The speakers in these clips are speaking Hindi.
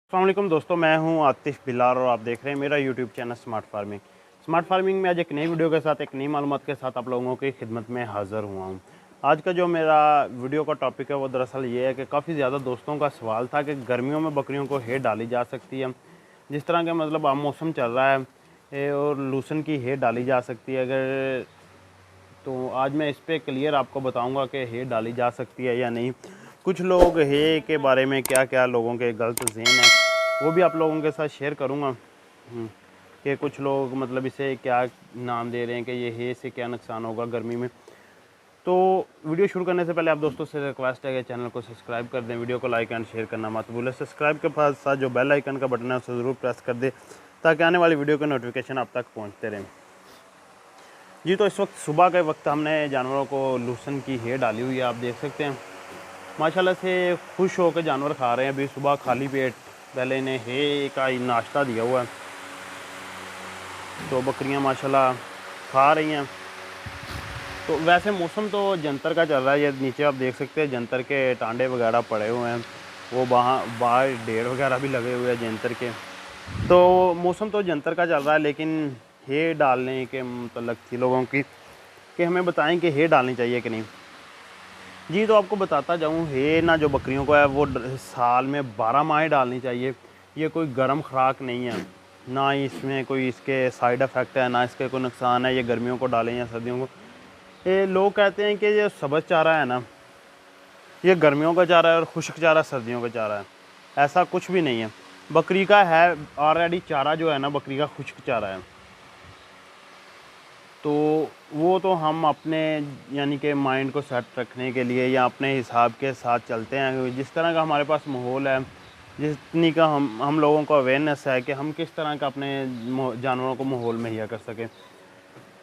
अस्सलाम वालेकुम दोस्तों, मैं हूं आतिफ बिलार और आप देख रहे हैं मेरा YouTube channel smart farming. Smart farming में आज एक नई वीडियो के साथ एक नई मालूमात के साथ आप लोगों की खिदमत में हाज़िर हुआ हूं। आज का जो मेरा वीडियो का टॉपिक है वो दरअसल ये है कि काफ़ी ज़्यादा दोस्तों का सवाल था कि गर्मियों में बकरियों को हे डाली जा सकती है, जिस तरह के मतलब अब मौसम चल रहा है और लूसन की हे डाली जा सकती है। अगर तो आज मैं इस पर क्लियर आपको बताऊँगा कि हे डाली जा सकती है या नहीं। कुछ लोग हे के बारे में क्या क्या लोगों के गलत ज़हन है वो भी आप लोगों के साथ शेयर करूँगा कि कुछ लोग मतलब इसे क्या नाम दे रहे हैं कि ये हे से क्या नुकसान होगा गर्मी में। तो वीडियो शुरू करने से पहले आप दोस्तों से रिक्वेस्ट है कि चैनल को सब्सक्राइब कर दें, वीडियो को लाइक एंड शेयर करना मत भूलें। सब्सक्राइब के साथ जो बेल आइकन का बटन है उसे ज़रूर प्रेस कर दें ताकि आने वाली वीडियो के नोटिफिकेशन आप तक पहुँचते रहें। जी, तो इस वक्त सुबह के वक्त हमने जानवरों को लूसन की हे डाली हुई है, आप देख सकते हैं। माशाल्लाह से खुश होकर जानवर खा रहे हैं। अभी सुबह खाली पेट पहले इन्हें हे का नाश्ता दिया हुआ है, तो बकरियां माशाल्लाह खा रही हैं। तो वैसे मौसम तो जंतर का चल रहा है, ये नीचे आप देख सकते हैं जंतर के टांडे वगैरह पड़े हुए हैं, वो बाहर ढेर वगैरह भी लगे हुए हैं जंतर के। तो मौसम तो जंतर का चल रहा है, लेकिन हे डालने के मतलब थी लोगों की कि हमें बताएं कि हे डालनी चाहिए कि नहीं। जी, तो आपको बताता जाऊँ, हे ना जो बकरियों को है वो साल में 12 माह डालनी चाहिए। ये कोई गर्म खुराक नहीं है, ना ही इसमें कोई इसके साइड इफ़ेक्ट है, ना इसके कोई नुकसान है। ये गर्मियों को डालें या सर्दियों को। ये लोग कहते हैं कि ये सब्ज़ चारा है ना, ये गर्मियों का चारा है और खुश्क चारा सर्दियों का चारा है। ऐसा कुछ भी नहीं है। बकरी का है ऑलरेडी चारा जो है ना, बकरी का खुश्क चारा है। तो वो तो हम अपने यानी कि माइंड को सेट रखने के लिए या अपने हिसाब के साथ चलते हैं। जिस तरह का हमारे पास माहौल है, जितनी का हम लोगों को अवेयरनेस है कि हम किस तरह का अपने जानवरों को माहौल मुहैया कर सकें,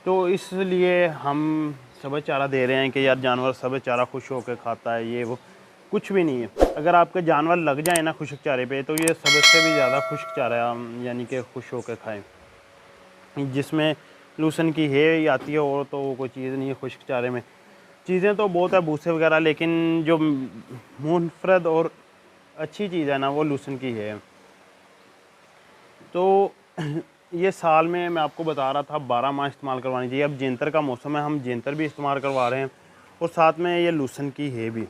तो इसलिए हम सब्ज़ चारा दे रहे हैं कि यार जानवर सब्ज़ चारा खुश होकर खाता है। ये वो कुछ भी नहीं है। अगर आपके जानवर लग जाए ना खुश्क चारे पे, तो ये सब्ज़ से भी ज़्यादा खुश्क चारा यानी कि खुश होकर खाएँ, जिसमें लूसन की हे ही आती है और तो कोई चीज़ नहीं है। खुश्क चारे में चीज़ें तो बहुत है, भूसे वगैरह, लेकिन जो मुनफरद और अच्छी चीज़ है ना वो लूसन की है। तो ये साल में मैं आपको बता रहा था 12 माह इस्तेमाल करवानी चाहिए। अब जेंतर का मौसम है, हम जेंतर भी इस्तेमाल करवा रहे हैं और साथ में ये लूसन की हे भी।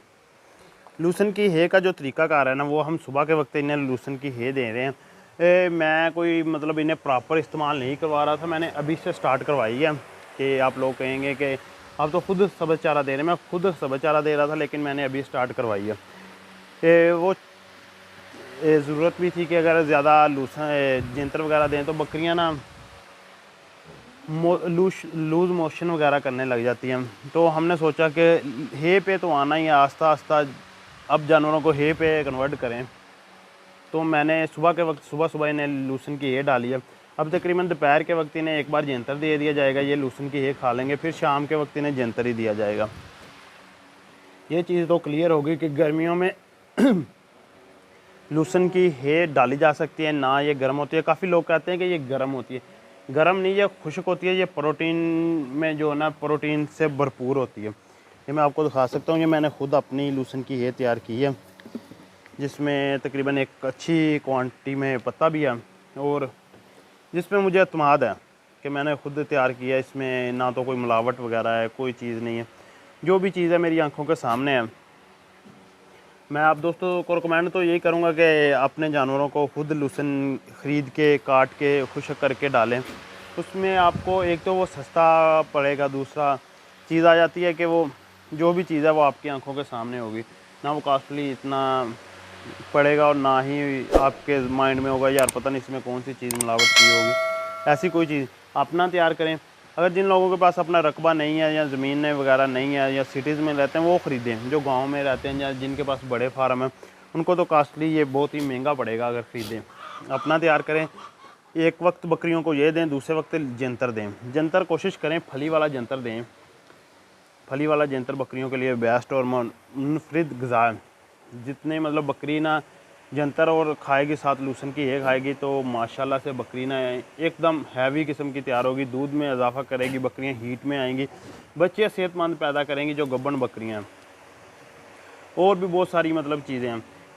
लूसन की हे का जो तरीक़ाकार है ना, वो हम सुबह के वक्त इन्हें लूसन की हे दे रहे हैं। मैं कोई मतलब इन्हें प्रॉपर इस्तेमाल नहीं करवा रहा था, मैंने अभी से स्टार्ट करवाई है। कि आप लोग कहेंगे कि आप तो खुद सब्ज़ चारा दे रहे हैं, मैं खुद सब्ज़ चारा दे रहा था, लेकिन मैंने अभी स्टार्ट करवाई है। वो ज़रूरत भी थी कि अगर ज़्यादा लूसन जेंतर वगैरह दें तो बकरियां ना लूज़ मोशन वगैरह करने लग जाती हैं। तो हमने सोचा कि हे पे तो आना ही है, आस्ता आस्ता अब जानवरों को हे पे कन्वर्ट करें। तो मैंने सुबह के वक्त सुबह इन्हें लूसन की हे डाली है। अब तकरीबन दोपहर के वक्त इन्हें एक बार जेंतर दे दिया जाएगा, ये लूसन की हे खा लेंगे, फिर शाम के वक्त इन्हें जेंतर ही दिया जाएगा। ये चीज़ तो क्लियर होगी कि गर्मियों में लूसन की हे डाली जा सकती है ना, ये गर्म होती है। काफ़ी लोग कहते हैं कि ये गर्म होती है, गर्म नहीं, ये खुश्क होती है। ये प्रोटीन में जो है ना, प्रोटीन से भरपूर होती है। ये मैं आपको दिखा सकता हूँ, ये मैंने खुद अपनी लूसन की हे तैयार की है, जिसमें तकरीबन एक अच्छी क्वांटिटी में पत्ता भी है और जिसमें मुझे एतमाद है कि मैंने खुद तैयार किया है। इसमें ना तो कोई मिलावट वगैरह है, कोई चीज़ नहीं है। जो भी चीज़ है मेरी आंखों के सामने है। मैं आप दोस्तों को रिकमेंड तो यही करूँगा कि अपने जानवरों को खुद लूसन ख़रीद के काट के खुश्क करके डालें। उसमें आपको एक तो वो सस्ता पड़ेगा, दूसरा चीज़ आ जाती है कि वो जो भी चीज़ है वो आपकी आंखों के सामने होगी, ना वो कॉस्टली इतना पड़ेगा और ना ही आपके माइंड में होगा यार पता नहीं इसमें कौन सी चीज़ मिलावट की होगी। ऐसी कोई चीज़ अपना तैयार करें। अगर जिन लोगों के पास अपना रकबा नहीं है या ज़मीन वगैरह नहीं है या सिटीज़ में रहते हैं, वो ख़रीदें। जो गांव में रहते हैं या जिनके पास बड़े फार्म हैं, उनको तो कास्टली ये बहुत ही महंगा पड़ेगा अगर ख़रीदें। अपना तैयार करें। एक वक्त बकरियों को ये दें, दूसरे वक्त जंतर दें। जंतर कोशिश करें फली वाला जंतर दें। फली वाला जंतर बकरियों के लिए बेस्ट और मुनफरिद ग़िज़ा है। जितने मतलब बकरी ना जंतर और खाएगी, साथ लूसन की हे खाएगी, तो माशाल्लाह से बकरी ना एकदम हैवी किस्म की तैयार होगी। दूध में इजाफा करेगी, बकरियां हीट में आएंगी, बच्चे सेहतमंद पैदा करेंगी जो गब्बन बकरियां हैं। और भी बहुत सारी मतलब चीज़ें हैं।